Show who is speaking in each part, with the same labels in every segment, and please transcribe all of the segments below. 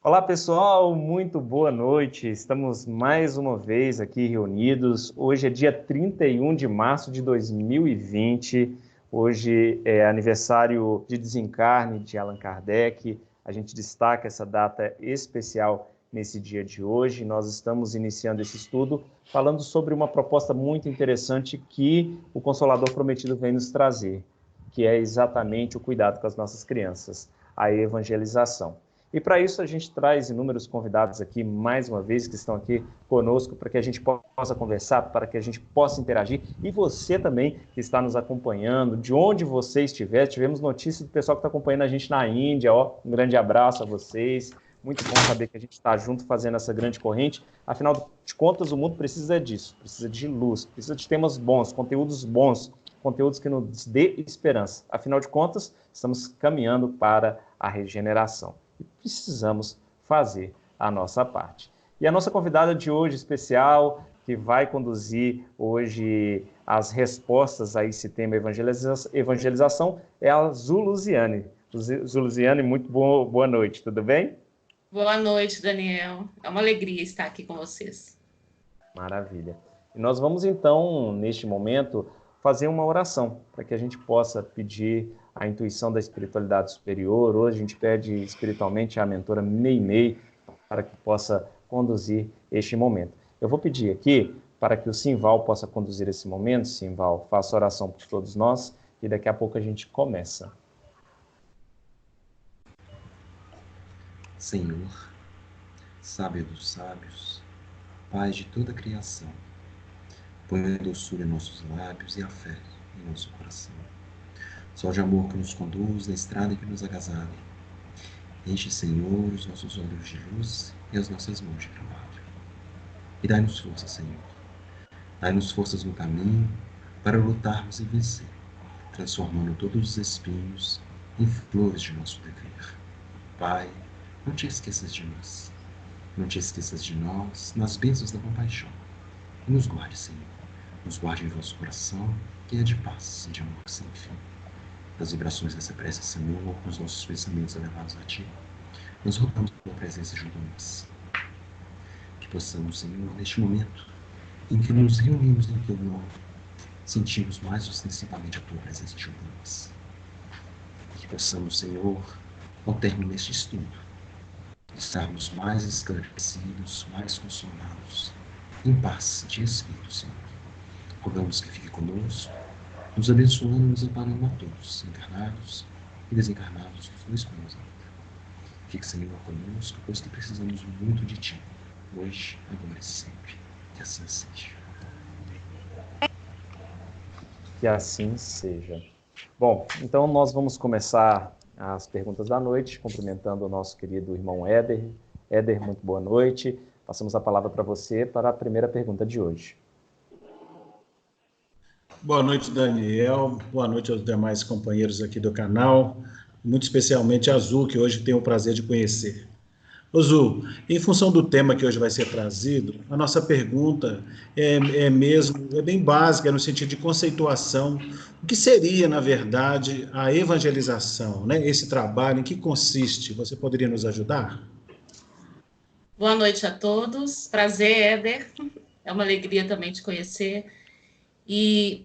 Speaker 1: Olá pessoal, muito boa noite. Estamos mais uma vez aqui reunidos. Hoje é dia 31 de março de 2020. Hoje é aniversário de desencarne de Allan Kardec. A gente destaca essa data especial nesse dia de hoje. Nós estamos iniciando esse estudo falando sobre uma proposta muito interessante que o Consolador Prometido vem nos trazer, que é exatamente o cuidado com as nossas crianças, a evangelização. E para isso a gente traz inúmeros convidados aqui, mais uma vez, que estão aqui conosco, para que a gente possa conversar, para que a gente possa interagir. E você também, que está nos acompanhando, de onde você estiver, tivemos notícia do pessoal que está acompanhando a gente na Índia, um grande abraço a vocês. Muito bom saber que a gente está junto fazendo essa grande corrente. Afinal de contas, o mundo precisa disso, precisa de luz, precisa de temas bons, conteúdos que nos dê esperança. Afinal de contas, estamos caminhando para a regeneração. E precisamos fazer a nossa parte. E a nossa convidada de hoje especial, que vai conduzir hoje as respostas a esse tema evangelização, é a Zuluziane. Zuluziane, muito boa noite, tudo bem?
Speaker 2: Boa noite, Daniel. É uma alegria estar aqui com vocês.
Speaker 1: Maravilha. E nós vamos então, neste momento, fazer uma oração para que a gente possa pedir a intuição da espiritualidade superior. Hoje a gente pede espiritualmente a mentora Meimei para que possa conduzir este momento. Eu vou pedir aqui para que o Simval possa conduzir esse momento. Simval, faça oração por todos nós e daqui a pouco a gente começa.
Speaker 3: Senhor, sábio dos sábios, Pai de toda a criação, põe a doçura em nossos lábios e a fé em nosso coração. Sol de amor que nos conduz na estrada que nos agasalha. Enche, Senhor, os nossos olhos de luz e as nossas mãos de trabalho. E dai-nos força, Senhor. Dai-nos forças no caminho para lutarmos e vencer, transformando todos os espinhos em flores de nosso dever. Pai, não te esqueças de nós. Não te esqueças de nós nas bênçãos da compaixão. E nos guarde, Senhor. Nos guarde em vosso coração, que é de paz e de amor sem fim. Das vibrações dessa prece, Senhor, com os nossos pensamentos elevados a Ti, nós rogamos a Tua presença junto a nós. Que possamos, Senhor, neste momento em que nos reunimos em Teu nome, sentimos mais ostensivamente a Tua presença junto a nós. E que possamos, Senhor, ao término deste estudo, estarmos mais esclarecidos, mais consolados, em paz de espírito, Senhor. Rogamos que fique conosco, nos abençoando e nos amparando a todos, encarnados e desencarnados dos dois planos da vida. Fique, Senhor, conosco, pois que precisamos muito de Ti, hoje, agora e sempre. Que assim seja.
Speaker 1: Que assim seja. Bom, então nós vamos começar as perguntas da noite, cumprimentando o nosso querido irmão Éder. Éder, muito boa noite. Passamos a palavra para você para a primeira pergunta de hoje.
Speaker 4: Boa noite, Daniel. Boa noite aos demais companheiros aqui do canal, muito especialmente a Azul, que hoje tenho o prazer de conhecer. Azul, em função do tema que hoje vai ser trazido, a nossa pergunta é bem básica, no sentido de conceituação. O que seria, na verdade, a evangelização, né? Esse trabalho, em que consiste? Você poderia nos ajudar?
Speaker 2: Boa noite a todos. Prazer, Éder. É uma alegria também te conhecer. E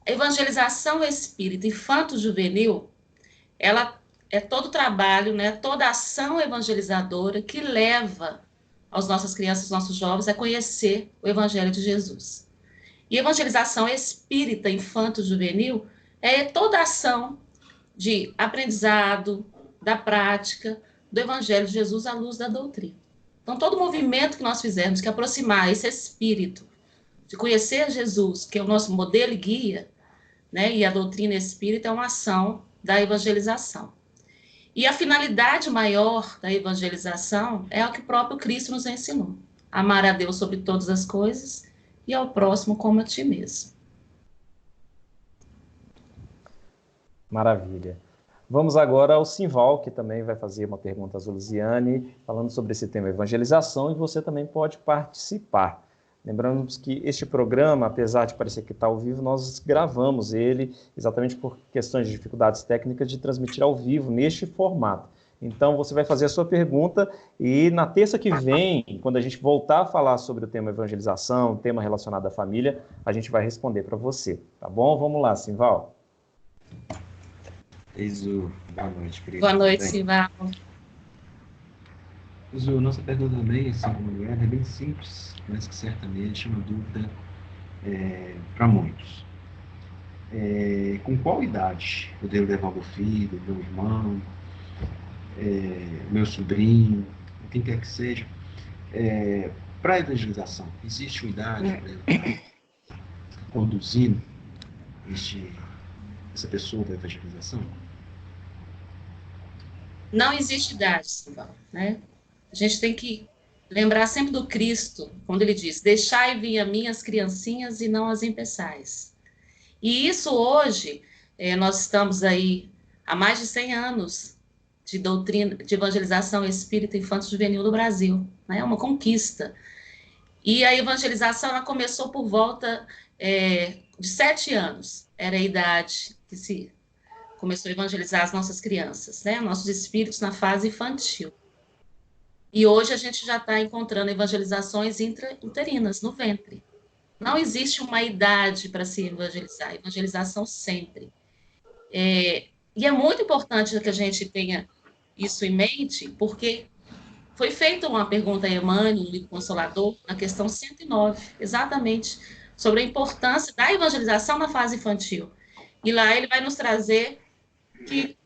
Speaker 2: a evangelização espírita infanto-juvenil, ela é todo trabalho, né, toda ação evangelizadora que leva as nossas crianças, os nossos jovens a conhecer o Evangelho de Jesus. E evangelização espírita infanto-juvenil é toda ação de aprendizado, da prática, do Evangelho de Jesus à luz da doutrina. Então, todo movimento que nós fizermos que aproximar esse espírito de conhecer Jesus, que é o nosso modelo e guia, né, e a doutrina espírita é uma ação da evangelização. E a finalidade maior da evangelização é o que o próprio Cristo nos ensinou: amar a Deus sobre todas as coisas e ao próximo como a ti mesmo.
Speaker 1: Maravilha. Vamos agora ao Simval, que também vai fazer uma pergunta a Zuluziane, falando sobre esse tema evangelização, e você também pode participar. Lembramos que este programa, apesar de parecer que está ao vivo, nós gravamos ele exatamente por questões de dificuldades técnicas de transmitir ao vivo neste formato. Então, você vai fazer a sua pergunta e na terça que vem, quando a gente voltar a falar sobre o tema evangelização, tema relacionado à família, a gente vai responder para você, tá bom? Vamos lá, Simval.
Speaker 3: Isu, boa noite, querido.
Speaker 2: Boa noite, Simval.
Speaker 3: Isu, nossa pergunta também, assim como é bem simples, mas que certamente é uma dúvida para muitos. Com qual idade eu devo levar meu filho, meu irmão, meu sobrinho, quem quer que seja, para a evangelização? Existe uma idade para eu estar conduzindo essa pessoa para a evangelização?
Speaker 2: Não existe idade, Simval, né? A gente tem que lembrar sempre do Cristo, quando ele diz, deixai vir a mim as criancinhas e não as impeçais. E isso hoje, nós estamos aí há mais de 100 anos de doutrina, de evangelização espírita infanto-juvenil no Brasil, né? É uma conquista. E a evangelização, ela começou por volta de 7 anos, era a idade que se começou a evangelizar as nossas crianças, né? Nossos espíritos na fase infantil. E hoje a gente já está encontrando evangelizações intrauterinas, no ventre. Não existe uma idade para se evangelizar, evangelização sempre. E é muito importante que a gente tenha isso em mente, porque foi feita uma pergunta a Emmanuel, no livro Consolador, na questão 109, exatamente, sobre a importância da evangelização na fase infantil. E lá ele vai nos trazer que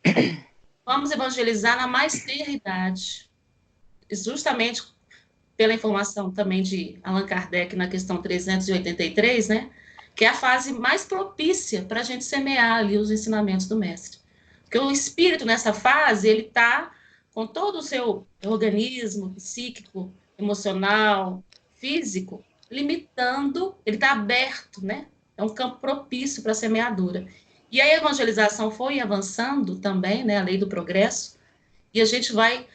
Speaker 2: vamos evangelizar na mais tenra idade, justamente pela informação também de Allan Kardec na questão 383, né, que é a fase mais propícia para a gente semear ali os ensinamentos do mestre. Porque o espírito nessa fase, ele está com todo o seu organismo psíquico, emocional, físico, limitando, ele está aberto, né? É um campo propício para a semeadura. E a evangelização foi avançando também, né, a lei do progresso, e a gente vai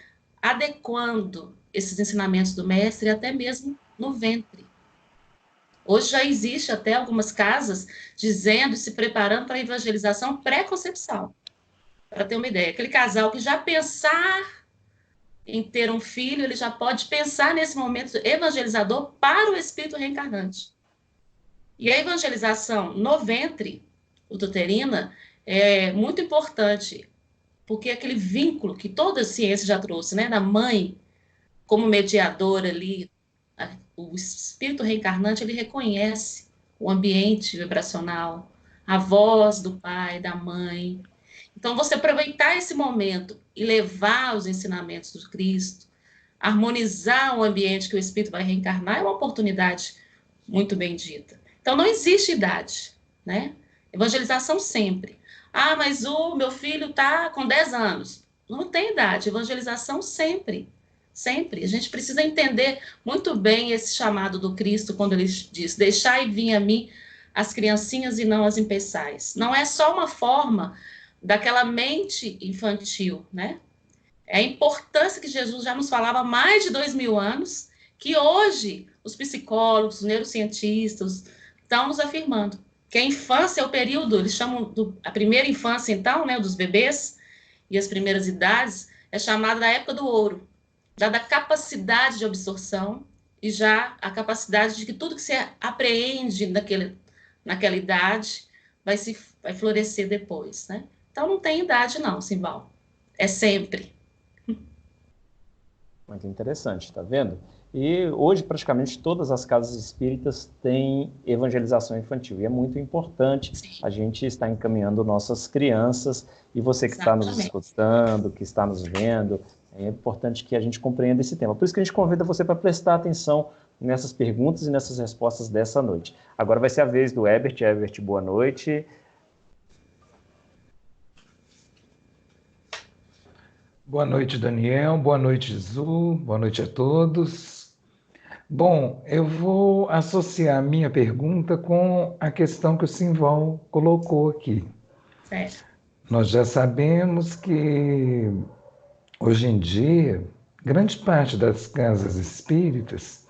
Speaker 2: adequando esses ensinamentos do mestre até mesmo no ventre. Hoje já existe até algumas casas dizendo, se preparando para a evangelização pré-concepção. Para ter uma ideia, aquele casal que já pensar em ter um filho, ele já pode pensar nesse momento evangelizador para o espírito reencarnante. E a evangelização no ventre uterina é muito importante, porque aquele vínculo que toda a ciência já trouxe, né, da mãe como mediadora ali, o espírito reencarnante, ele reconhece o ambiente vibracional, a voz do pai, da mãe. Então, você aproveitar esse momento e levar os ensinamentos do Cristo, harmonizar o ambiente que o espírito vai reencarnar, é uma oportunidade muito bendita. Então, não existe idade, né? Evangelização sempre. Ah, mas o meu filho está com 10 anos. Não tem idade, evangelização sempre. Sempre. A gente precisa entender muito bem esse chamado do Cristo, quando ele diz, deixai vir a mim as criancinhas e não as impeçais. Não é só uma forma daquela mente infantil, né? É a importância que Jesus já nos falava há mais de 2000 anos, que hoje os psicólogos, os neurocientistas estão nos afirmando. Que a infância é o período, eles chamam a primeira infância, então, né, dos bebês, e as primeiras idades, é chamada da época do ouro, já da capacidade de absorção e já a capacidade de que tudo que você apreende naquela idade vai florescer depois, né? Então, não tem idade não, Simval. É sempre.
Speaker 1: Muito interessante, tá vendo? E hoje, praticamente, todas as casas espíritas têm evangelização infantil. E é muito importante a gente estar encaminhando nossas crianças. E você que está nos escutando, que está nos vendo, é importante que a gente compreenda esse tema. Por isso que a gente convida você para prestar atenção nessas perguntas e nessas respostas dessa noite. Agora vai ser a vez do Herbert. Herbert, boa noite.
Speaker 5: Boa noite, Daniel. Boa noite, Zu. Boa noite a todos. Bom, eu vou associar a minha pergunta com a questão que o Simval colocou aqui.
Speaker 2: Certo.
Speaker 5: Nós já sabemos que, hoje em dia, grande parte das casas espíritas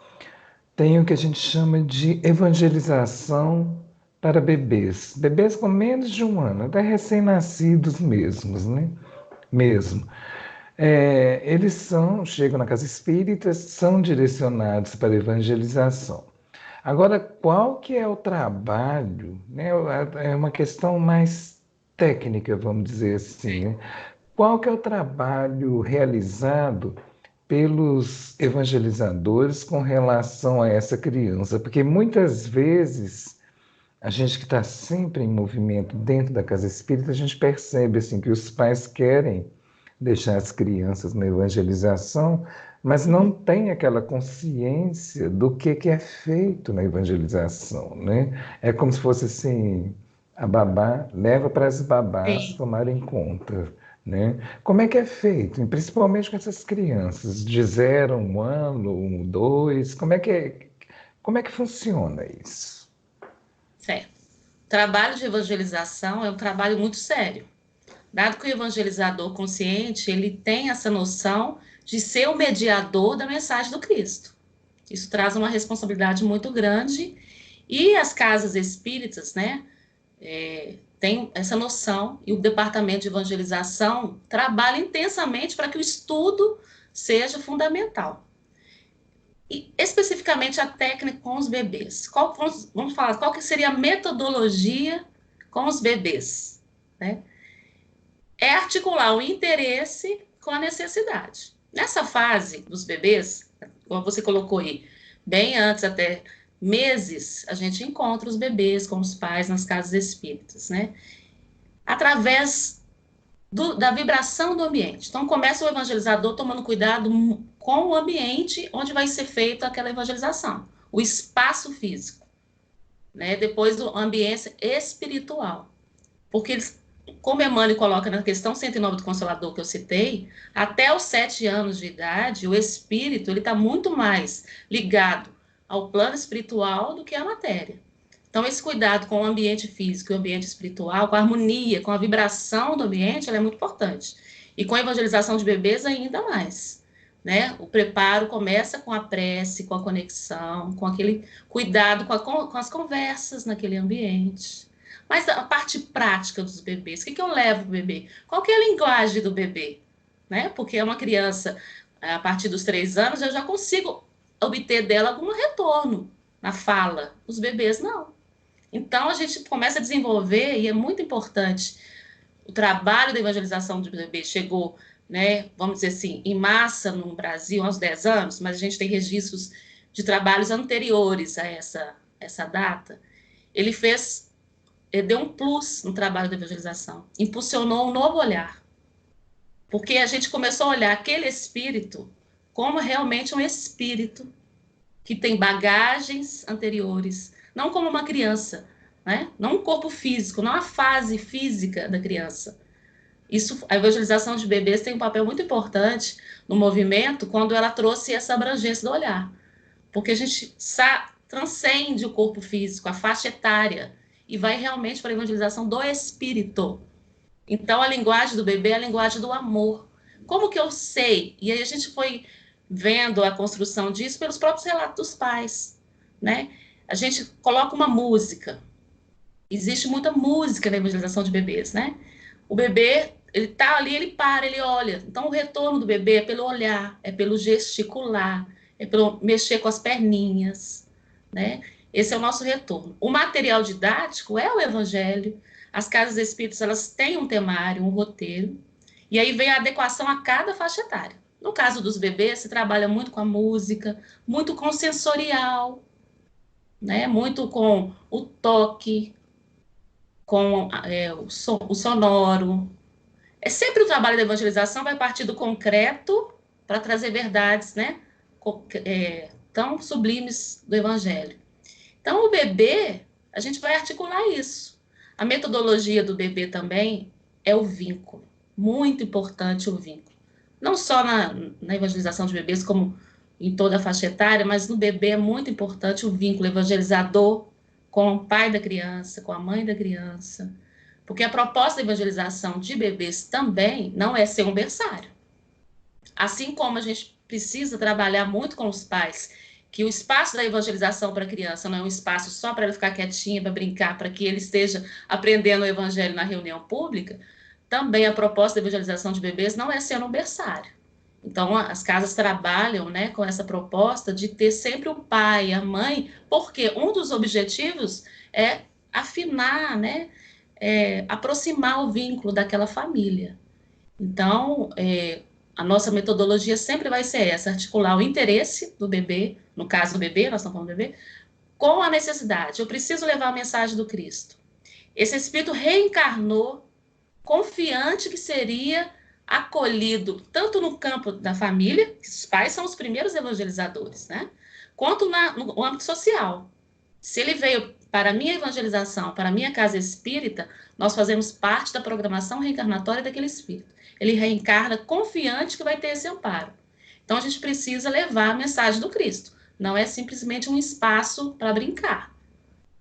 Speaker 5: tem o que a gente chama de evangelização para bebês. Bebês com menos de 1 ano, até recém-nascidos mesmos, né? Mesmo. Eles chegam na casa espírita, são direcionados para a evangelização. Agora, qual que é o trabalho, né? É uma questão mais técnica, vamos dizer assim, né? Qual que é o trabalho realizado pelos evangelizadores com relação a essa criança? Porque muitas vezes a gente que está sempre em movimento dentro da casa espírita, a gente percebe assim que os pais querem deixar as crianças na evangelização, mas não tem aquela consciência do que é feito na evangelização, né? É como se fosse assim, a babá leva para as babás
Speaker 2: Sim.
Speaker 5: tomarem conta, né? Como é que é feito, e principalmente com essas crianças de 0 a 1 ano, 1, 2, como é que funciona isso?
Speaker 2: Certo. O trabalho de evangelização é um trabalho muito sério. Dado que o evangelizador consciente, ele tem essa noção de ser o mediador da mensagem do Cristo. Isso traz uma responsabilidade muito grande e as casas espíritas, né, têm essa noção e o departamento de evangelização trabalha intensamente para que o estudo seja fundamental. E especificamente a técnica com os bebês. Vamos falar qual que seria a metodologia com os bebês, né? É articular o interesse com a necessidade. Nessa fase dos bebês, como você colocou aí, bem antes, até meses, a gente encontra os bebês com os pais nas casas espíritas, né? Através da vibração do ambiente. Então, começa o evangelizador tomando cuidado com o ambiente onde vai ser feita aquela evangelização, o espaço físico, né? Depois do ambiente espiritual. Porque eles, como Emmanuel coloca na questão 109 do Consolador que eu citei, até os 7 anos de idade, o espírito está muito mais ligado ao plano espiritual do que à matéria. Então, esse cuidado com o ambiente físico e o ambiente espiritual, com a harmonia, com a vibração do ambiente, ela é muito importante. E com a evangelização de bebês, ainda mais. Né? O preparo começa com a prece, com a conexão, com aquele cuidado com as conversas naquele ambiente. Mas a parte prática dos bebês, o que eu levo para o bebê? Qual que é a linguagem do bebê? Né? Porque é uma criança, a partir dos 3 anos, eu já consigo obter dela algum retorno na fala. Os bebês, não. Então, a gente começa a desenvolver, e é muito importante, o trabalho da evangelização de bebê chegou, né, vamos dizer assim, em massa no Brasil aos 10 anos, mas a gente tem registros de trabalhos anteriores a essa data. Ele deu um plus no trabalho da evangelização, impulsionou um novo olhar, porque a gente começou a olhar aquele espírito como realmente um espírito que tem bagagens anteriores, não como uma criança, né? Não um corpo físico, não a fase física da criança. Isso, a evangelização de bebês tem um papel muito importante no movimento quando ela trouxe essa abrangência do olhar, porque a gente transcende o corpo físico, a faixa etária, e vai realmente para a evangelização do espírito. Então, a linguagem do bebê é a linguagem do amor. Como que eu sei? E aí a gente foi vendo a construção disso pelos próprios relatos dos pais, né? A gente coloca uma música. Existe muita música na evangelização de bebês, né? O bebê, ele tá ali, ele para, ele olha. Então, o retorno do bebê é pelo olhar, é pelo gesticular, é pelo mexer com as perninhas, né? Esse é o nosso retorno. O material didático é o evangelho. As casas espíritas, elas têm um temário, um roteiro, e aí vem a adequação a cada faixa etária. No caso dos bebês, se trabalha muito com a música, muito com o sensorial, né? Muito com o toque, com o sonoro. É sempre o trabalho da evangelização vai partir do concreto para trazer verdades, né? Tão sublimes do evangelho. Então, o bebê, a gente vai articular isso. A metodologia do bebê também é o vínculo. Muito importante o vínculo. Não só na evangelização de bebês, como em toda a faixa etária, mas no bebê é muito importante o vínculo evangelizador com o pai da criança, com a mãe da criança. Porque a proposta da evangelização de bebês também não é ser um berçário. Assim como a gente precisa trabalhar muito com os pais, que o espaço da evangelização para a criança não é um espaço só para ela ficar quietinha, para brincar, para que ele esteja aprendendo o evangelho na reunião pública, também a proposta da evangelização de bebês não é ser um berçário. Então, as casas trabalham, né, com essa proposta de ter sempre o pai, a mãe, porque um dos objetivos é afinar, né, aproximar o vínculo daquela família. Então, a nossa metodologia sempre vai ser essa, articular o interesse do bebê, no caso do bebê, nós estamos falando do bebê, com a necessidade. Eu preciso levar a mensagem do Cristo. Esse espírito reencarnou, confiante que seria acolhido tanto no campo da família, que os pais são os primeiros evangelizadores, né? Quanto no âmbito social. Se ele veio para a minha evangelização, para a minha casa espírita, nós fazemos parte da programação reencarnatória daquele espírito. Ele reencarna confiante que vai ter esse amparo. Então, a gente precisa levar a mensagem do Cristo. Não é simplesmente um espaço para brincar.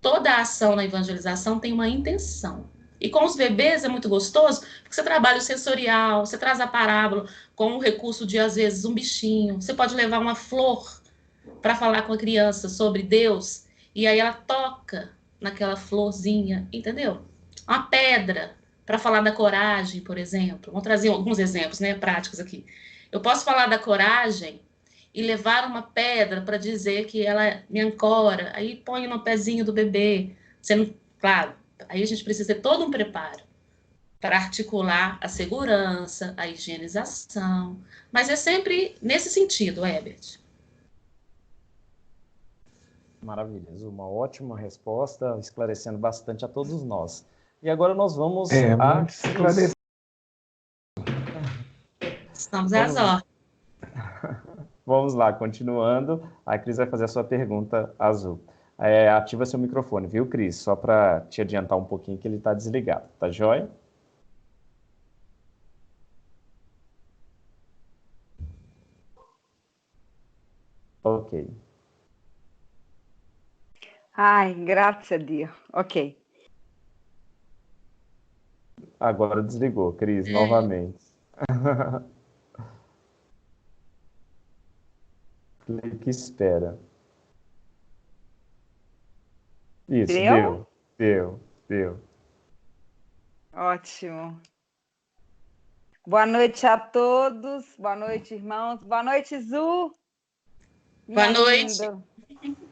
Speaker 2: Toda a ação na evangelização tem uma intenção. E com os bebês é muito gostoso, porque você trabalha o sensorial, você traz a parábola com o recurso de, às vezes, um bichinho. Você pode levar uma flor para falar com a criança sobre Deus, e aí ela toca naquela florzinha, entendeu? Uma pedra para falar da coragem, por exemplo. Vamos trazer alguns exemplos, né, práticos aqui. Eu posso falar da coragem e levar uma pedra para dizer que ela me ancora, aí põe no pezinho do bebê. Sendo, claro, aí a gente precisa ter todo um preparo para articular a segurança, a higienização, mas é sempre nesse sentido, Herbert.
Speaker 1: Maravilha, uma ótima resposta, esclarecendo bastante a todos nós. E agora nós vamos
Speaker 5: muito esclarecendo.
Speaker 2: Estamos às ordens.
Speaker 1: Vamos lá, continuando. A Cris vai fazer a sua pergunta, Azul. Ativa seu microfone, viu, Cris? Só para te adiantar um pouquinho que ele está desligado. Tá joia? Ok.
Speaker 6: Ai, graças a Deus. Ok.
Speaker 1: Agora desligou, Cris, novamente. Clique e espera. Isso, deu.
Speaker 6: Ótimo. Boa noite a todos. Boa noite, irmãos. Boa noite, Zu.
Speaker 2: Boa noite.
Speaker 6: Linda.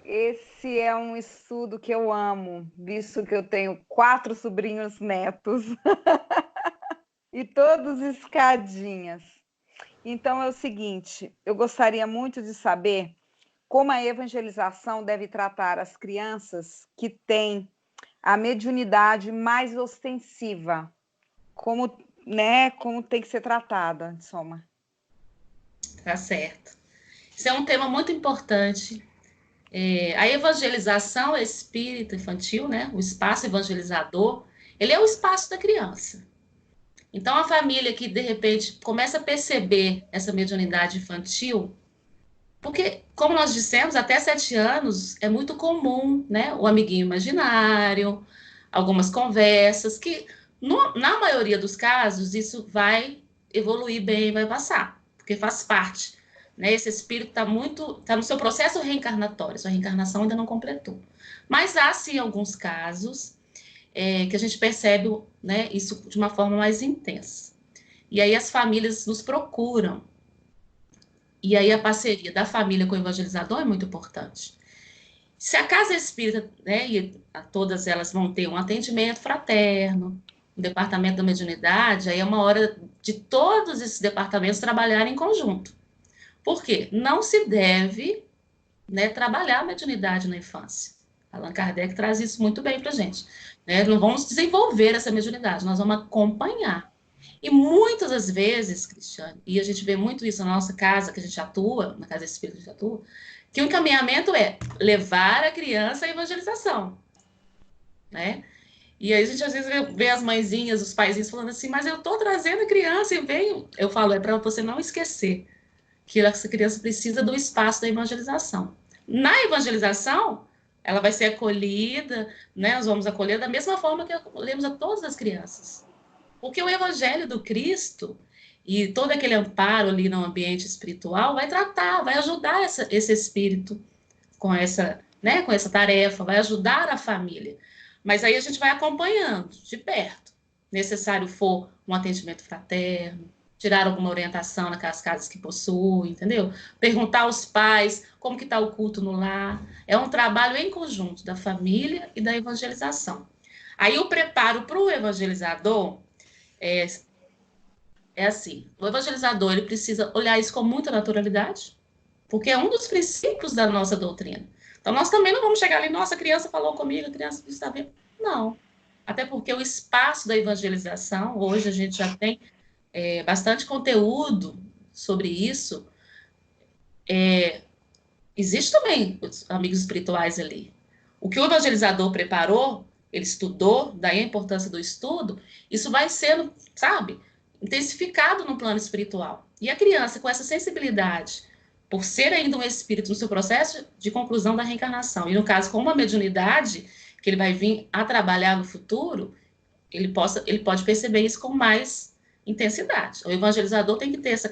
Speaker 6: Esse é um estudo que eu amo, visto que eu tenho 4 sobrinhos netos e todos escadinhas. Então é o seguinte, eu gostaria muito de saber como a evangelização deve tratar as crianças que têm a mediunidade mais ostensiva, como tem que ser tratada, Soma.
Speaker 2: Tá certo. Isso é um tema muito importante. A evangelização espírita infantil, né? O espaço evangelizador, ele é o espaço da criança. Então, a família que, de repente, começa a perceber essa mediunidade infantil, porque, como nós dissemos, até 7 anos é muito comum, né? O amiguinho imaginário, algumas conversas, que, na maioria dos casos, isso vai evoluir bem, vai passar, porque faz parte. Né? Esse espírito está no seu processo reencarnatório, sua reencarnação ainda não completou. Mas há, sim, alguns casos que a gente percebe, né, isso de uma forma mais intensa. E aí as famílias nos procuram. E aí a parceria da família com o evangelizador é muito importante. Se a casa espírita, né, e todas elas vão ter um atendimento fraterno, um departamento da mediunidade, aí é uma hora de todos esses departamentos trabalharem em conjunto. Por quê? Não se deve, né, trabalhar a mediunidade na infância. Allan Kardec traz isso muito bem para a gente. Né? Não vamos desenvolver essa mediunidade, nós vamos acompanhar. E muitas das vezes, Cristiane, e a gente vê muito isso na nossa casa, que a gente atua, na casa espírita que a gente atua, que o encaminhamento é levar a criança à evangelização. Né? E aí a gente às vezes vê as mãezinhas, os paizinhos falando assim, mas eu estou trazendo a criança e venho. Eu falo, é para você não esquecer que essa criança precisa do espaço da evangelização. Na evangelização, ela vai ser acolhida, né? Nós vamos acolher da mesma forma que acolhemos a todas as crianças. Porque o evangelho do Cristo e todo aquele amparo ali no ambiente espiritual vai tratar, vai ajudar esse espírito com essa tarefa, vai ajudar a família. Mas aí a gente vai acompanhando de perto. necessário for um atendimento fraterno, tirar alguma orientação naquelas casas que possuem, entendeu? Perguntar aos pais como que está o culto no lar. É um trabalho em conjunto da família e da evangelização. Aí o preparo para o evangelizador é assim, o evangelizador ele precisa olhar isso com muita naturalidade, porque é um dos princípios da nossa doutrina. Então, nós também não vamos chegar ali, nossa, a criança falou comigo, a criança está vendo. Não. Até porque o espaço da evangelização, hoje a gente já tem bastante conteúdo sobre isso. Existe também os amigos espirituais ali. O que o evangelizador preparou, ele estudou, daí a importância do estudo, isso vai sendo, sabe, intensificado no plano espiritual. E a criança, com essa sensibilidade, por ser ainda um espírito no seu processo de conclusão da reencarnação, e no caso com uma mediunidade, que ele vai vir a trabalhar no futuro, ele pode perceber isso com mais intensidade. O evangelizador tem que ter essa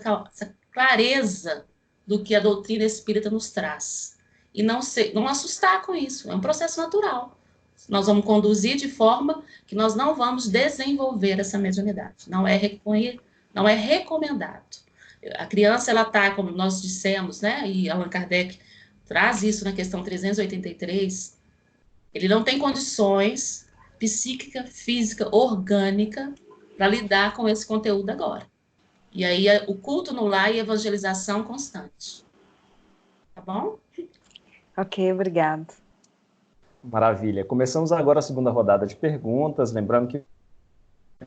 Speaker 2: clareza do que a doutrina espírita nos traz. E não assustar com isso, é um processo natural. Nós vamos conduzir de forma que nós não vamos desenvolver essa mediunidade. Não é recomendado. A criança, ela está, como nós dissemos, né, e Allan Kardec traz isso na questão 383, ele não tem condições psíquica, física, orgânica para lidar com esse conteúdo agora. E aí o culto no lar e evangelização constante. Tá bom?
Speaker 6: Ok, obrigado.
Speaker 1: Maravilha. Começamos agora a segunda rodada de perguntas. Lembrando que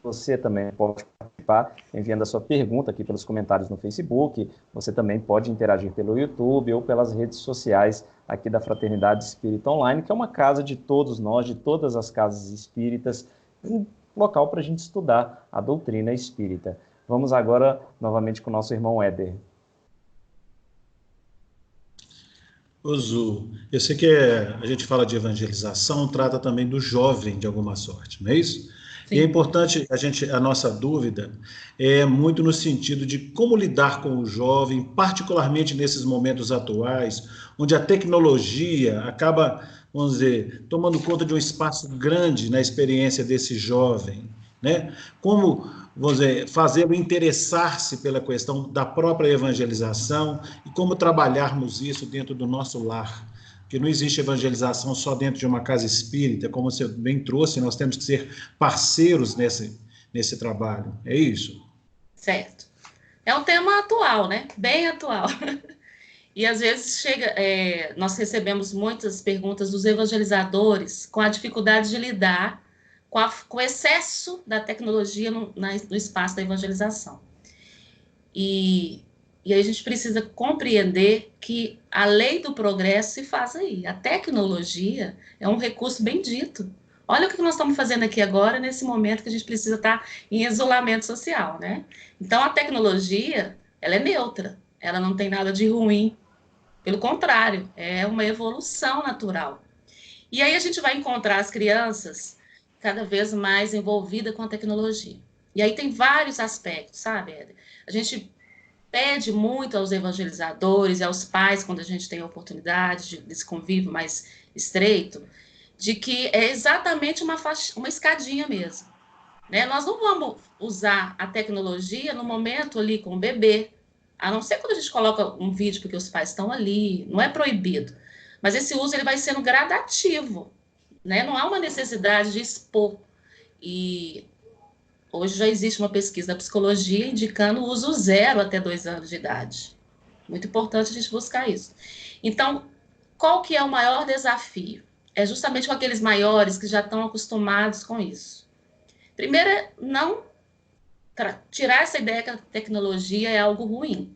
Speaker 1: você também pode participar enviando a sua pergunta aqui pelos comentários no Facebook. Você também pode interagir pelo YouTube ou pelas redes sociais aqui da Fraternidade Espírita Online, que é uma casa de todos nós, de todas as casas espíritas, um local para a gente estudar a doutrina espírita. Vamos agora novamente com o nosso irmão Éder.
Speaker 4: Ô Zu, eu sei que a gente fala de evangelização, trata também do jovem de alguma sorte, não é isso? Sim. E é importante, a nossa dúvida é muito no sentido de como lidar com o jovem, particularmente nesses momentos atuais, onde a tecnologia acaba, vamos dizer, tomando conta de um espaço grande na experiência desse jovem, né? Como, vamos dizer, fazê-lo interessar-se pela questão da própria evangelização e como trabalharmos isso dentro do nosso lar. Porque não existe evangelização só dentro de uma casa espírita, como você bem trouxe, nós temos que ser parceiros nesse trabalho. É isso?
Speaker 2: Certo. É um tema atual, né? Bem atual. E às vezes nós recebemos muitas perguntas dos evangelizadores com a dificuldade de lidar com o excesso da tecnologia no espaço da evangelização. E aí a gente precisa compreender que a lei do progresso se faz aí. A tecnologia é um recurso bendito. Olha o que nós estamos fazendo aqui agora, nesse momento que a gente precisa estar em isolamento social, né? Então, a tecnologia, ela é neutra. Ela não tem nada de ruim. Pelo contrário, é uma evolução natural. E aí a gente vai encontrar as crianças cada vez mais envolvidas com a tecnologia. E aí tem vários aspectos, sabe, Éder? A gente pede muito aos evangelizadores e aos pais, quando a gente tem a oportunidade desse convívio mais estreito, de que é exatamente uma escadinha mesmo. Né? Nós não vamos usar a tecnologia no momento ali com o bebê, a não ser quando a gente coloca um vídeo porque os pais estão ali, não é proibido. Mas esse uso ele vai sendo gradativo, né? Não há uma necessidade de expor. E hoje já existe uma pesquisa da psicologia indicando o uso 0 até 2 anos de idade. Muito importante a gente buscar isso. Então, qual que é o maior desafio? É justamente com aqueles maiores que já estão acostumados com isso. Primeiro é não tirar essa ideia que a tecnologia é algo ruim.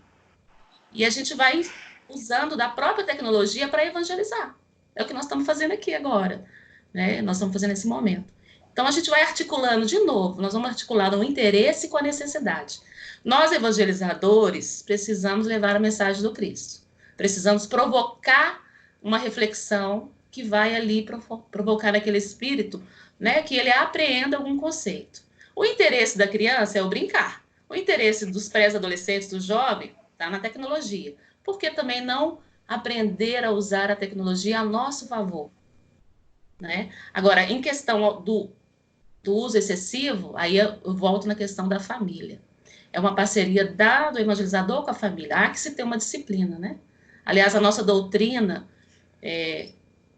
Speaker 2: E a gente vai usando da própria tecnologia para evangelizar. É o que nós estamos fazendo aqui agora, né? Nós estamos fazendo nesse momento. Então, a gente vai articulando de novo, nós vamos articular o interesse com a necessidade. Nós, evangelizadores, precisamos levar a mensagem do Cristo. Precisamos provocar uma reflexão que vai ali provocar naquele espírito, né, que ele apreenda algum conceito. O interesse da criança é o brincar. O interesse dos pré-adolescentes, do jovem, está na tecnologia. Por que também não aprender a usar a tecnologia a nosso favor? Né? Agora, em questão do uso excessivo, aí eu volto na questão da família. É uma parceria do evangelizador com a família. Há que se ter uma disciplina, né? Aliás, a nossa doutrina,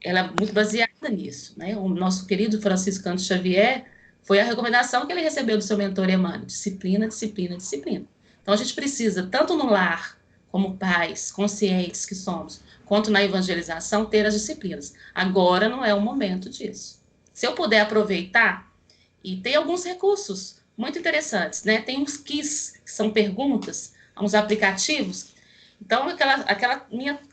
Speaker 2: ela é muito baseada nisso, né? O nosso querido Francisco Cândido Xavier, foi a recomendação que ele recebeu do seu mentor Emmanuel: disciplina, disciplina, disciplina. Então, a gente precisa, tanto no lar, como pais conscientes que somos, quanto na evangelização, ter as disciplinas. Agora não é o momento disso. Se eu puder aproveitar, e tem alguns recursos muito interessantes, né? Tem uns quiz, que são perguntas, uns aplicativos. Então,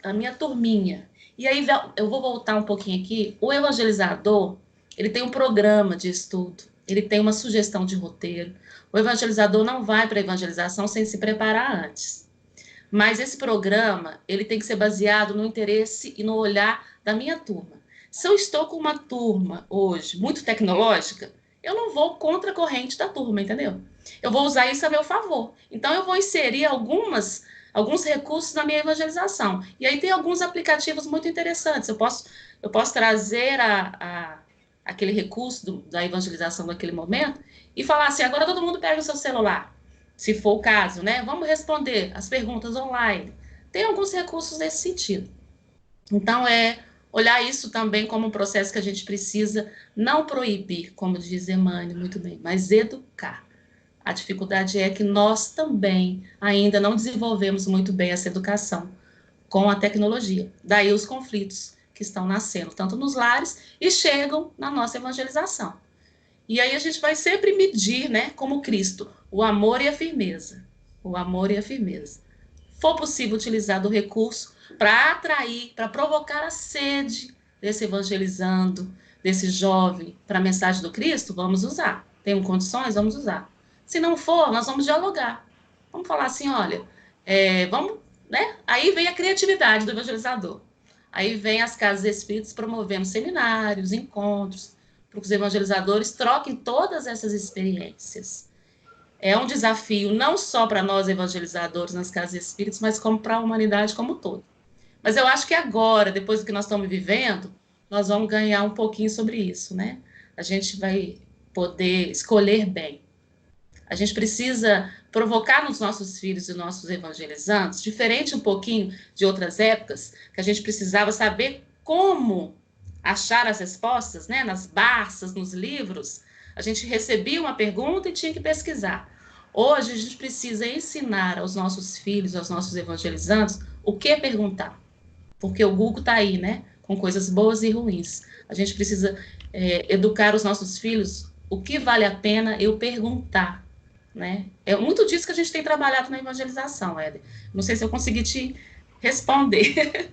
Speaker 2: a minha turminha. E aí, eu vou voltar um pouquinho aqui. O evangelizador, ele tem um programa de estudo, ele tem uma sugestão de roteiro. O evangelizador não vai para a evangelização sem se preparar antes. Mas esse programa, ele tem que ser baseado no interesse e no olhar da minha turma. Se eu estou com uma turma hoje muito tecnológica, eu não vou contra a corrente da turma, entendeu? Eu vou usar isso a meu favor. Então, eu vou inserir alguns recursos na minha evangelização. E aí tem alguns aplicativos muito interessantes. Eu posso trazer aquele recurso da evangelização naquele momento e falar assim: agora todo mundo pega o seu celular, se for o caso, né? Vamos responder as perguntas online. Tem alguns recursos nesse sentido. Então, olhar isso também como um processo que a gente precisa não proibir, como diz Emmanuel muito bem, mas educar. A dificuldade é que nós também ainda não desenvolvemos muito bem essa educação com a tecnologia. Daí os conflitos que estão nascendo, tanto nos lares, e chegam na nossa evangelização. E aí a gente vai sempre medir, né, como Cristo, o amor e a firmeza. O amor e a firmeza. For possível utilizar do recurso para atrair, para provocar a sede desse evangelizando, desse jovem, para a mensagem do Cristo, vamos usar. Tem condições? Vamos usar. Se não for, nós vamos dialogar. Vamos falar assim: olha, vamos, né? Aí vem a criatividade do evangelizador. Aí vem as casas espíritas promovendo seminários, encontros, para que os evangelizadores troquem todas essas experiências. É um desafio não só para nós evangelizadores nas casas espíritas, mas como para a humanidade como um todo. Mas eu acho que agora, depois do que nós estamos vivendo, nós vamos ganhar um pouquinho sobre isso, né? A gente vai poder escolher bem. A gente precisa provocar nos nossos filhos e nossos evangelizantes, diferente um pouquinho de outras épocas, que a gente precisava saber como achar as respostas, né? Nas barças, nos livros. A gente recebia uma pergunta e tinha que pesquisar. Hoje, a gente precisa ensinar aos nossos filhos, aos nossos evangelizantes, o que perguntar. Porque o Google está aí, né? Com coisas boas e ruins. A gente precisa educar os nossos filhos o que vale a pena eu perguntar, né? É muito disso que a gente tem trabalhado na evangelização, Éder. Não sei se eu consegui te responder.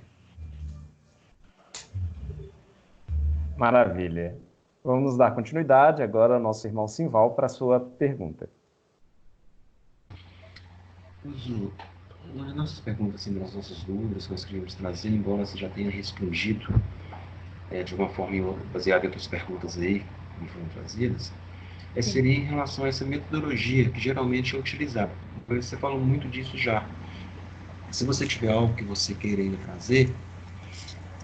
Speaker 1: Maravilha. Vamos dar continuidade agora ao nosso irmão Simval para a sua pergunta.
Speaker 3: Nas nossas perguntas, assim, nas nossas dúvidas que nós queríamos trazer, embora você já tenha respondido de uma forma baseada em outras perguntas aí que foram trazidas, seria em relação a essa metodologia que geralmente é utilizada. Você falou muito disso já. Se você tiver algo que você queira ainda fazer,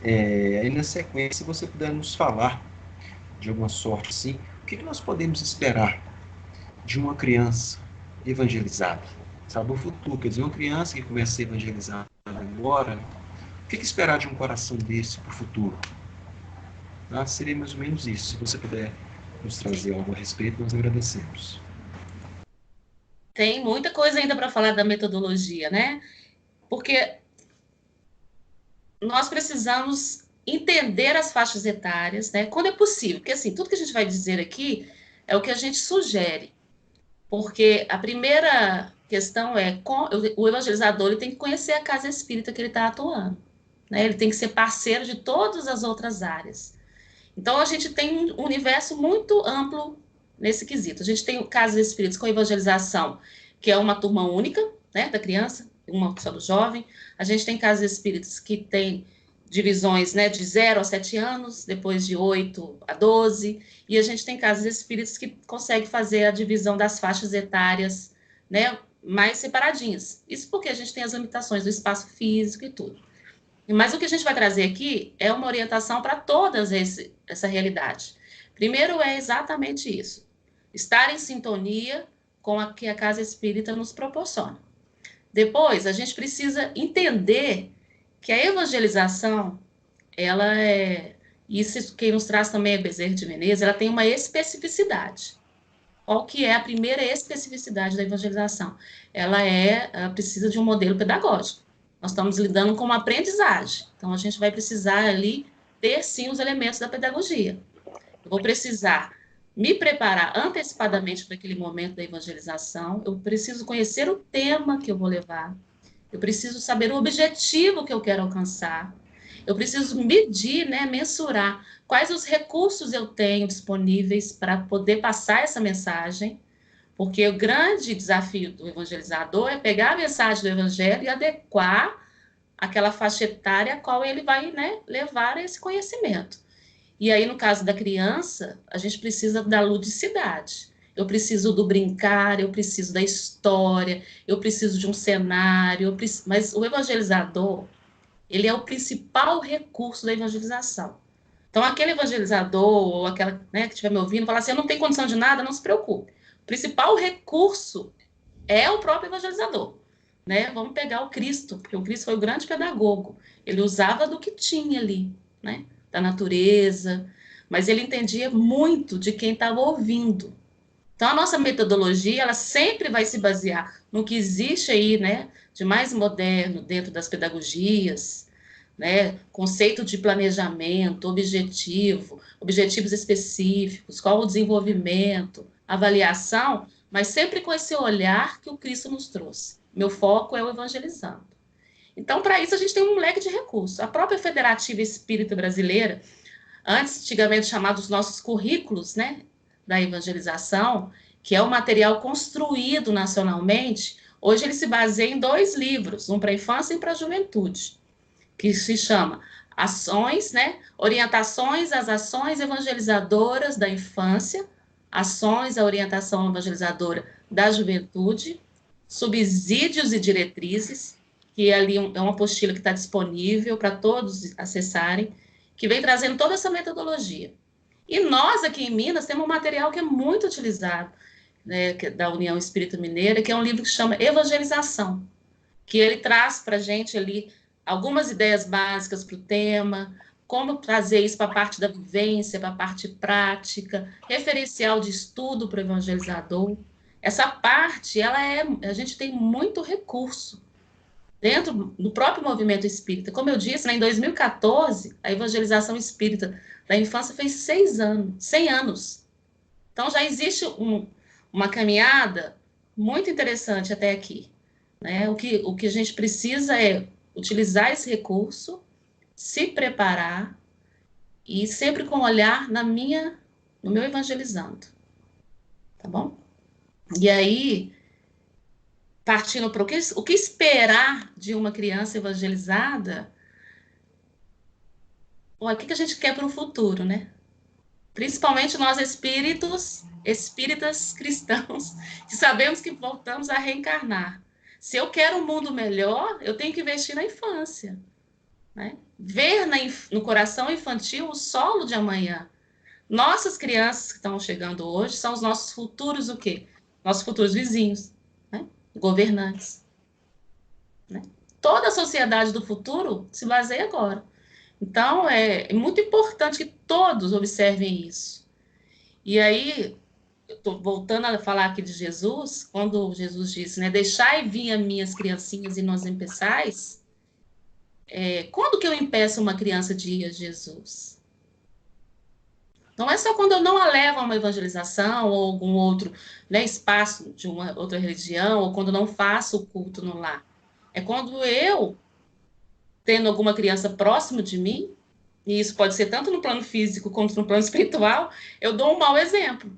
Speaker 3: aí na sequência, se você puder nos falar de alguma sorte assim, o que nós podemos esperar de uma criança evangelizada? Sabe, o futuro, quer dizer, uma criança que começa a ser evangelizada agora, o que esperar de um coração desse para o futuro? Tá? Seria mais ou menos isso. Se você puder nos trazer algo a respeito, nós agradecemos.
Speaker 2: Tem muita coisa ainda para falar da metodologia, né? Porque nós precisamos entender as faixas etárias, né? Quando é possível, porque assim, tudo que a gente vai dizer aqui é o que a gente sugere. Porque a primeira questão o evangelizador ele tem que conhecer a casa espírita que ele está atuando, né? Ele tem que ser parceiro de todas as outras áreas. Então, a gente tem um universo muito amplo nesse quesito. A gente tem casas espíritas com evangelização, que é uma turma única, né, da criança, uma só do jovem. A gente tem casas espíritas que tem divisões, né, de 0 a 7 anos, depois de 8 a 12, e a gente tem casas espíritas que conseguem fazer a divisão das faixas etárias, né, mais separadinhas. Isso porque a gente tem as limitações do espaço físico e tudo. Mas o que a gente vai trazer aqui é uma orientação para todas essa realidade. Primeiro é exatamente isso. estar em sintonia com a que a casa espírita nos proporciona. Depois, a gente precisa entender que a evangelização, ela é, isso quem nos traz também é Bezerra de Menezes, ela tem uma especificidade. Qual que é a primeira especificidade da evangelização? Ela precisa de um modelo pedagógico. Nós estamos lidando com uma aprendizagem, então a gente vai precisar ali ter, sim, os elementos da pedagogia. Eu vou precisar me preparar antecipadamente para aquele momento da evangelização, eu preciso conhecer o tema que eu vou levar, eu preciso saber o objetivo que eu quero alcançar, eu preciso medir, né, mensurar quais os recursos eu tenho disponíveis para poder passar essa mensagem, porque o grande desafio do evangelizador é pegar a mensagem do evangelho e adequar aquela faixa etária a qual ele vai, né, levar esse conhecimento. E aí, no caso da criança, a gente precisa da ludicidade. Eu preciso do brincar, eu preciso da história, eu preciso de um cenário, mas o evangelizador, ele é o principal recurso da evangelização. Então, aquele evangelizador, ou aquela, né, que estiver me ouvindo, falar assim, eu não tenho condição de nada, não se preocupe. O principal recurso é o próprio evangelizador. Né? Vamos pegar o Cristo, porque o Cristo foi o grande pedagogo. Ele usava do que tinha ali, né? Da natureza, mas ele entendia muito de quem estava ouvindo. Então, a nossa metodologia, ela sempre vai se basear no que existe aí, né, de mais moderno dentro das pedagogias, né, conceito de planejamento, objetivos específicos, qual o desenvolvimento, avaliação, mas sempre com esse olhar que o Cristo nos trouxe. Meu foco é o evangelizando. Então, para isso, a gente tem um leque de recursos. A própria Federativa Espírita Brasileira, antigamente chamados nossos currículos, né, da evangelização, que é o material construído nacionalmente, hoje ele se baseia em 2 livros, um para a infância e para a juventude, que se chama Ações, né, Orientações às Ações Evangelizadoras da Infância, Ações à Orientação Evangelizadora da Juventude, Subsídios e Diretrizes, que ali é uma apostila que está disponível para todos acessarem, que vem trazendo toda essa metodologia. E nós, aqui em Minas, temos um material que é muito utilizado, né, da União Espírita Mineira, que é um livro que chama Evangelização, que ele traz para a gente ali algumas ideias básicas para o tema, como trazer isso para a parte da vivência, para a parte prática, referencial de estudo para o evangelizador. Essa parte, a gente tem muito recurso dentro do próprio movimento espírita. Como eu disse, né, em 2014, a evangelização espírita da infância fez 100 anos. Então, já existe uma caminhada muito interessante até aqui. Né? O que a gente precisa é utilizar esse recurso, se preparar e sempre com olhar no meu evangelizando. Tá bom? E aí, partindo para o que esperar de uma criança evangelizada, o que a gente quer para o futuro, né? Principalmente nós espíritas cristãos, que sabemos que voltamos a reencarnar. Se eu quero um mundo melhor, eu tenho que investir na infância. Né? Ver no coração infantil o solo de amanhã. Nossas crianças que estão chegando hoje são os nossos futuros o quê? Nossos futuros vizinhos, né? Governantes. Né? Toda a sociedade do futuro se baseia agora. Então, é muito importante que todos observem isso. E aí, eu estou voltando a falar aqui de Jesus, quando Jesus disse, né, deixai vir as minhas criancinhas e não as impeçais, quando que eu impeço uma criança de ir a Jesus? Não é só quando eu não a levo a uma evangelização ou algum outro, né, espaço de uma outra religião, ou quando não faço o culto no lar. É quando eu, tendo alguma criança próximo de mim, e isso pode ser tanto no plano físico quanto no plano espiritual, eu dou um mau exemplo.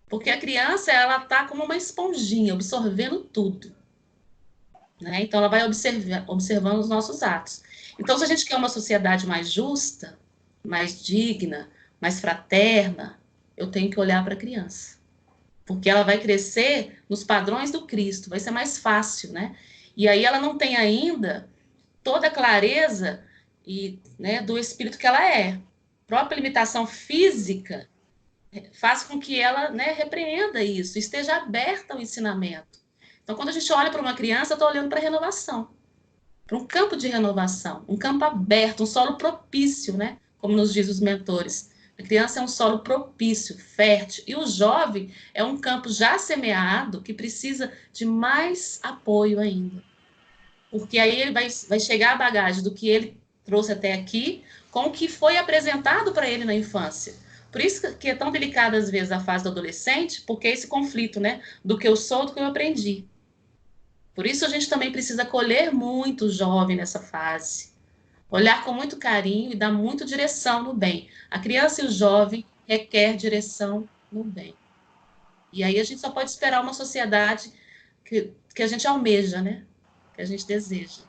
Speaker 2: Porque a criança, ela está como uma esponjinha, absorvendo tudo. Né? Então, ela vai observando os nossos atos. Então, se a gente quer uma sociedade mais justa, mais digna, mais fraterna, eu tenho que olhar para a criança. Porque ela vai crescer nos padrões do Cristo, vai ser mais fácil, né? E aí ela não tem ainda toda a clareza né, do espírito que ela é. A própria limitação física faz com que ela, né, repreenda isso, esteja aberta ao ensinamento. Então, quando a gente olha para uma criança, eu estou olhando para a renovação, para um campo de renovação, um campo aberto, um solo propício, né? Como nos diz os mentores. A criança é um solo propício, fértil, e o jovem é um campo já semeado que precisa de mais apoio ainda. Porque aí ele vai chegar a bagagem do que ele trouxe até aqui com o que foi apresentado para ele na infância. Por isso que é tão delicada, às vezes, a fase do adolescente, porque é esse conflito, né? Do que eu sou, do que eu aprendi. Por isso a gente também precisa acolher muito o jovem nessa fase. Olhar com muito carinho e dar muito direção no bem. A criança e o jovem requer direção no bem. E aí a gente só pode esperar uma sociedade que a gente almeja, né? Que a gente deseja.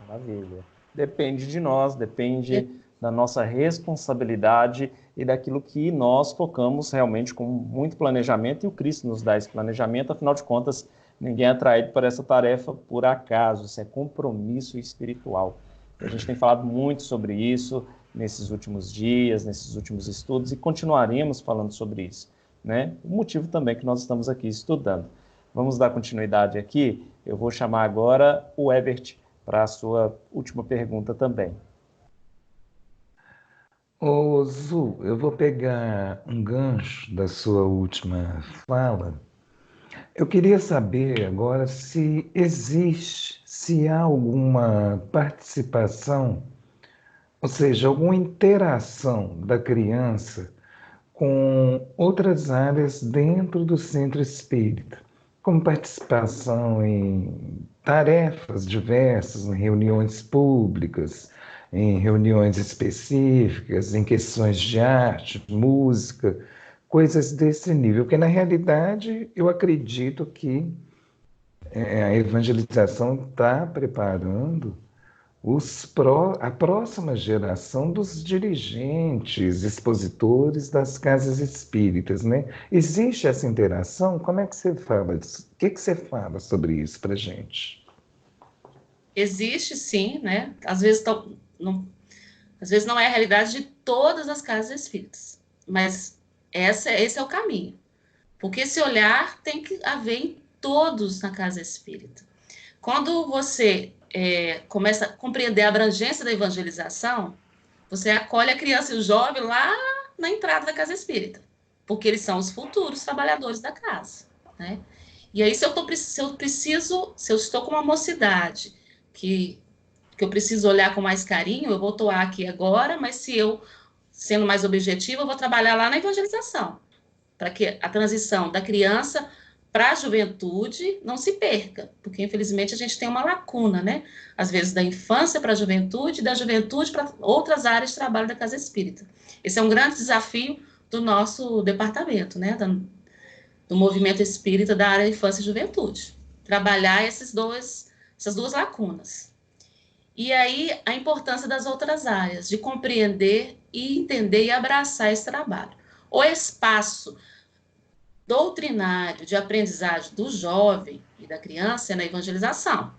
Speaker 1: Maravilha. Depende de nós, depende da nossa responsabilidade e daquilo que nós focamos realmente com muito planejamento, e o Cristo nos dá esse planejamento, afinal de contas, ninguém é atraído para essa tarefa por acaso, isso é compromisso espiritual. A gente tem falado muito sobre isso nesses últimos dias, nesses últimos estudos, e continuaremos falando sobre isso, né? O motivo também que nós estamos aqui estudando. Vamos dar continuidade aqui. Eu vou chamar agora o Ebert para a sua última pergunta também.
Speaker 5: Ô, Zu, eu vou pegar um gancho da sua última fala. Eu queria saber agora se há alguma participação, ou seja, alguma interação da criança com outras áreas dentro do centro espírita, como participação em tarefas diversas, em reuniões públicas, em reuniões específicas, em questões de arte, música, coisas desse nível, porque na realidade eu acredito que a evangelização está preparando a próxima geração dos dirigentes, expositores das casas espíritas, né? Existe essa interação? Como é que você fala disso? O que você fala sobre isso para a gente?
Speaker 2: Existe, sim, né? Às vezes não é a realidade de todas as casas espíritas, mas esse é o caminho. Porque esse olhar tem que haver em todos na casa espírita. Quando você começa a compreender a abrangência da evangelização, você acolhe a criança e o jovem lá na entrada da casa espírita, porque eles são os futuros trabalhadores da casa, né? E aí, se eu estou com uma mocidade que eu preciso olhar com mais carinho, eu vou atuar aqui agora, mas se eu, sendo mais objetivo, eu vou trabalhar lá na evangelização, para que a transição da criança para a juventude não se perca, porque infelizmente a gente tem uma lacuna, né? Às vezes da infância para a juventude, da juventude para outras áreas de trabalho da casa espírita. Esse é um grande desafio do nosso departamento, né? Do movimento espírita da área infância e juventude. Trabalhar essas duas lacunas. E aí a importância das outras áreas, de compreender e entender e abraçar esse trabalho. O espaço doutrinário de aprendizagem do jovem e da criança é na evangelização,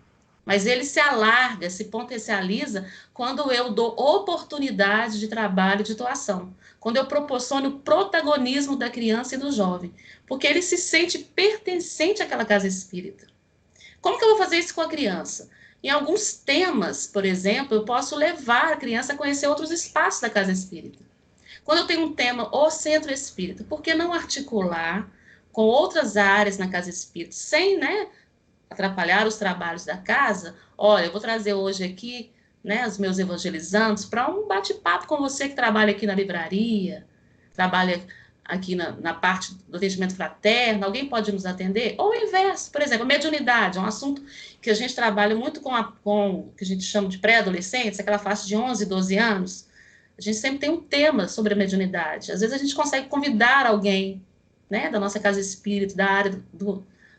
Speaker 2: mas ele se alarga, se potencializa quando eu dou oportunidade de trabalho e de atuação, quando eu proporciono o protagonismo da criança e do jovem, porque ele se sente pertencente àquela casa espírita. Como que eu vou fazer isso com a criança? Em alguns temas, por exemplo, eu posso levar a criança a conhecer outros espaços da casa espírita. Quando eu tenho um tema, o centro espírita, por que não articular com outras áreas na casa espírita, sem, né, atrapalhar os trabalhos da casa? Olha, eu vou trazer hoje aqui, né, os meus evangelizandos para um bate-papo com você que trabalha aqui na livraria, trabalha aqui na parte do atendimento fraterno, alguém pode nos atender? Ou o inverso, por exemplo, mediunidade, é um assunto que a gente trabalha muito com o que a gente chama de pré-adolescentes, aquela faixa de 11, 12 anos. A gente sempre tem um tema sobre a mediunidade. Às vezes a gente consegue convidar alguém, né, da nossa casa espírita, da área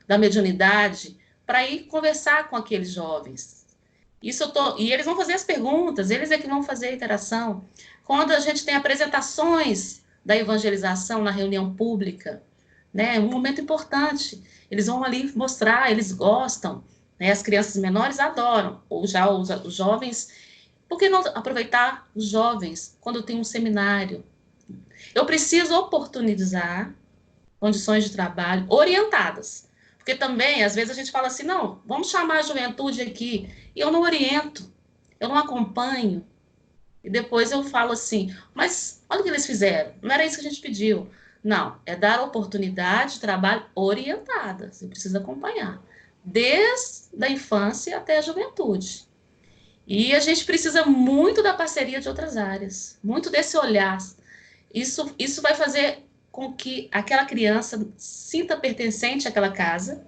Speaker 2: da mediunidade, para ir conversar com aqueles jovens. E eles vão fazer as perguntas, eles é que vão fazer a interação. Quando a gente tem apresentações da evangelização na reunião pública, né, é um momento importante. Eles vão ali mostrar, eles gostam, né, as crianças menores adoram, ou já os jovens. Por que não aproveitar os jovens quando tem um seminário, Eu preciso oportunizar condições de trabalho orientadas. Porque também, às vezes, a gente fala assim, não, vamos chamar a juventude aqui, e eu não oriento, eu não acompanho. E depois eu falo assim, mas olha o que eles fizeram, não era isso que a gente pediu. Não, é dar oportunidade de trabalho orientada, você precisa acompanhar, desde a infância até a juventude. E a gente precisa muito da parceria de outras áreas, muito desse olhar. Isso vai fazer com que aquela criança sinta pertencente àquela casa.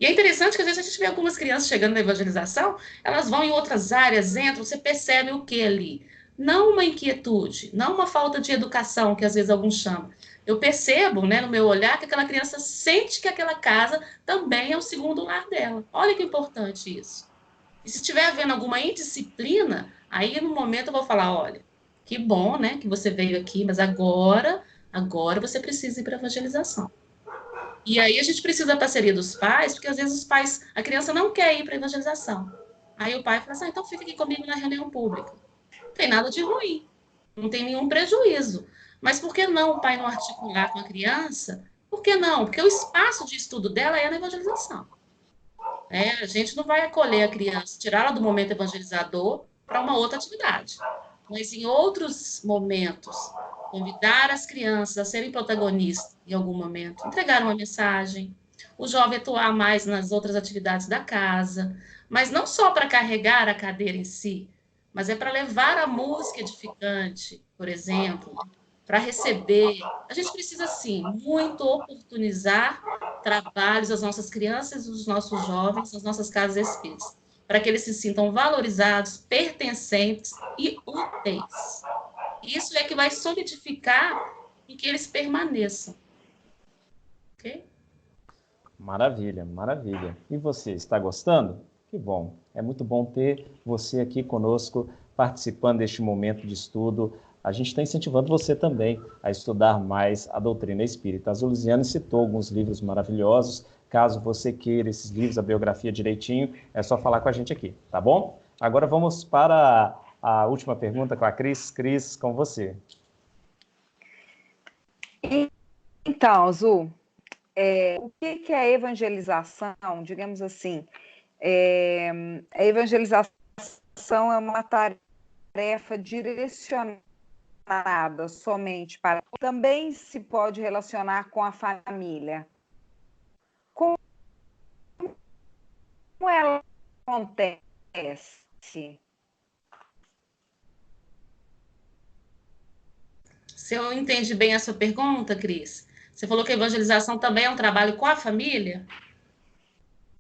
Speaker 2: E é interessante que às vezes a gente vê algumas crianças chegando na evangelização, elas vão em outras áreas, entram, você percebe o que ali? Não uma inquietude, não uma falta de educação, que às vezes alguns chamam. Eu percebo, né, no meu olhar, que aquela criança sente que aquela casa também é o segundo lar dela. Olha que importante isso. E se estiver havendo alguma indisciplina, aí no momento eu vou falar, olha, que bom, né, que você veio aqui, mas agora você precisa ir para a evangelização. E aí a gente precisa da parceria dos pais, porque às vezes os pais, a criança não quer ir para a evangelização. Aí o pai fala assim, então fica aqui comigo na reunião pública. Não tem nada de ruim, não tem nenhum prejuízo. Mas por que não o pai não articular com a criança? Por que não? Porque o espaço de estudo dela é na evangelização. A gente não vai acolher a criança, tirá-la do momento evangelizador para uma outra atividade. Mas em outros momentos, convidar as crianças a serem protagonistas em algum momento, entregar uma mensagem, o jovem atuar mais nas outras atividades da casa, mas não só para carregar a cadeira em si, mas é para levar a música edificante, por exemplo, para receber. A gente precisa, sim, muito oportunizar trabalhos às nossas crianças, aos nossos jovens, às nossas casas espíritas, para que eles se sintam valorizados, pertencentes e úteis. Isso é que vai solidificar em que eles permaneçam. Ok?
Speaker 1: Maravilha, maravilha. E você, está gostando? Que bom. É muito bom ter você aqui conosco, participando deste momento de estudo. A gente está incentivando você também a estudar mais a doutrina espírita. A Zuliziane citou alguns livros maravilhosos. Caso você queira esses livros, a biografia direitinho, é só falar com a gente aqui, tá bom? Agora vamos para a última pergunta com a Cris. Cris, com você.
Speaker 6: Então, Zu, o que é a evangelização? Digamos assim, a evangelização é uma tarefa direcionada somente para... Também se pode relacionar com a família. Como ela acontece?
Speaker 2: Se eu entendi bem a sua pergunta, Cris, você falou que a evangelização também é um trabalho com a família?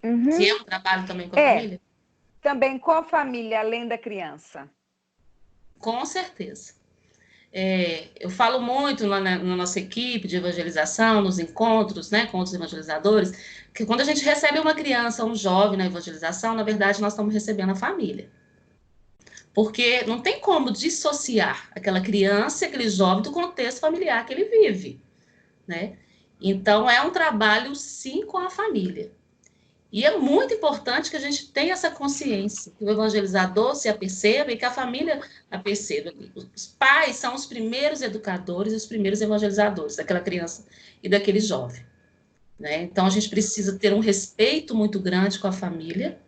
Speaker 6: Uhum.
Speaker 2: Se é um trabalho também com a família?
Speaker 6: Também com a família, além da criança.
Speaker 2: Com certeza. Eu falo muito na nossa equipe de evangelização, nos encontros, né, com outros evangelizadores, que quando a gente recebe uma criança, um jovem na evangelização, na verdade, nós estamos recebendo a família. Porque não tem como dissociar aquela criança, aquele jovem, do contexto familiar que ele vive, né? Então, é um trabalho, sim, com a família. E é muito importante que a gente tenha essa consciência, que o evangelizador se aperceba e que a família a perceba. Os pais são os primeiros educadores e os primeiros evangelizadores daquela criança e daquele jovem, né? Então, a gente precisa ter um respeito muito grande com a família,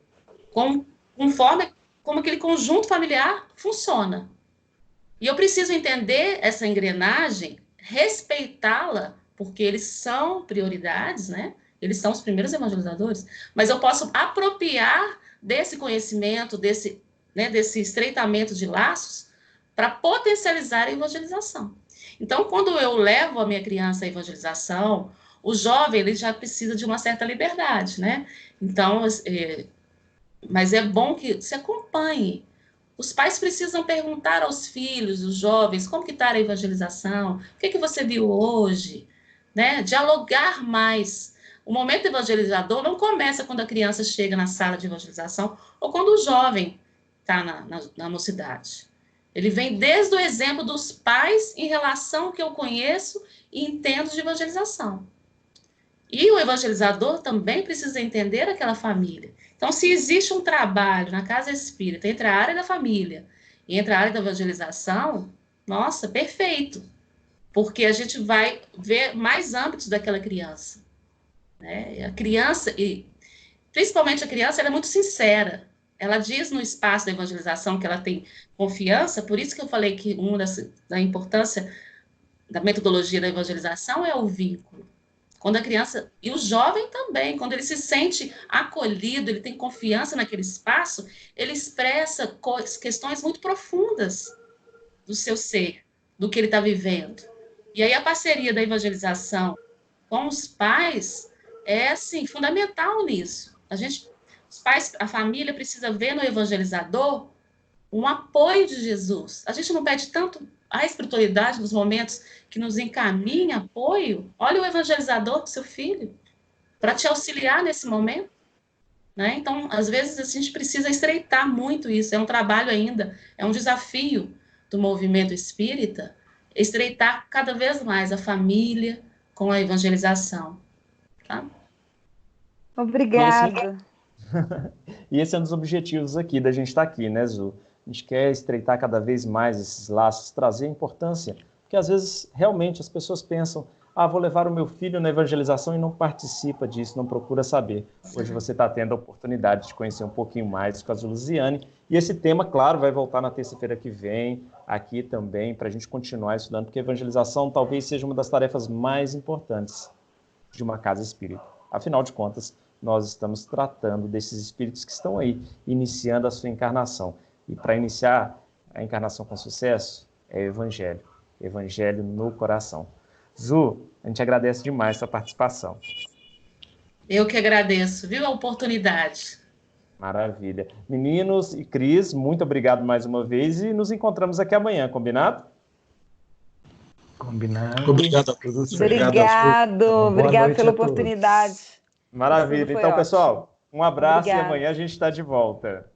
Speaker 2: conforme como aquele conjunto familiar funciona. E eu preciso entender essa engrenagem, respeitá-la, porque eles são prioridades, né? Eles são os primeiros evangelizadores, mas eu posso apropriar desse conhecimento, desse estreitamento de laços, para potencializar a evangelização. Então, quando eu levo a minha criança à evangelização, o jovem ele já precisa de uma certa liberdade, né? Então, mas é bom que se acompanhe. Os pais precisam perguntar aos filhos, os jovens, como que está a evangelização? O que você viu hoje? Né? Dialogar mais. O momento evangelizador não começa quando a criança chega na sala de evangelização ou quando o jovem está na mocidade. Ele vem desde o exemplo dos pais em relação ao que eu conheço e entendo de evangelização. E o evangelizador também precisa entender aquela família. Então, se existe um trabalho na casa espírita entre a área da família e entre a área da evangelização, nossa, perfeito. porque a gente vai ver mais âmbitos daquela criança, né? A criança, e principalmente a criança, ela é muito sincera. Ela diz no espaço da evangelização que ela tem confiança, por isso que eu falei que uma da importância da metodologia da evangelização é o vínculo. Quando a criança, e o jovem também, quando ele se sente acolhido, ele tem confiança naquele espaço, ele expressa questões muito profundas do seu ser, do que ele está vivendo. E aí a parceria da evangelização com os pais é, assim, fundamental nisso. Os pais, a família precisa ver no evangelizador um apoio de Jesus. A gente não pede tanto a espiritualidade nos momentos que nos encaminha apoio. Olha o evangelizador do seu filho, para te auxiliar nesse momento. Né? Então, às vezes, a gente precisa estreitar muito isso. É um trabalho ainda, é um desafio do movimento espírita, estreitar cada vez mais a família com a evangelização. Tá?
Speaker 6: Obrigada.
Speaker 1: E esse é um dos objetivos aqui, da gente estar aqui, né, Zu? A gente quer estreitar cada vez mais esses laços, trazer importância, porque às vezes, realmente, as pessoas pensam, vou levar o meu filho na evangelização e não participa disso, não procura saber. Hoje você está tendo a oportunidade de conhecer um pouquinho mais com a Luziane, e esse tema, claro, vai voltar na terça-feira que vem, aqui também, para a gente continuar estudando, porque a evangelização talvez seja uma das tarefas mais importantes de uma casa espírita. Afinal de contas, nós estamos tratando desses espíritos que estão aí, iniciando a sua encarnação. E para iniciar a encarnação com sucesso, é evangelho. Evangelho no coração. Zu, a gente agradece demais a sua participação.
Speaker 2: Eu que agradeço, viu, a oportunidade.
Speaker 1: Maravilha. Meninos e Cris, muito obrigado mais uma vez e nos encontramos aqui amanhã, combinado?
Speaker 5: Combinado.
Speaker 4: Obrigado a todos.
Speaker 6: Obrigado pela oportunidade.
Speaker 1: Maravilha. Então, pessoal, um abraço. Obrigada. E amanhã a gente está de volta.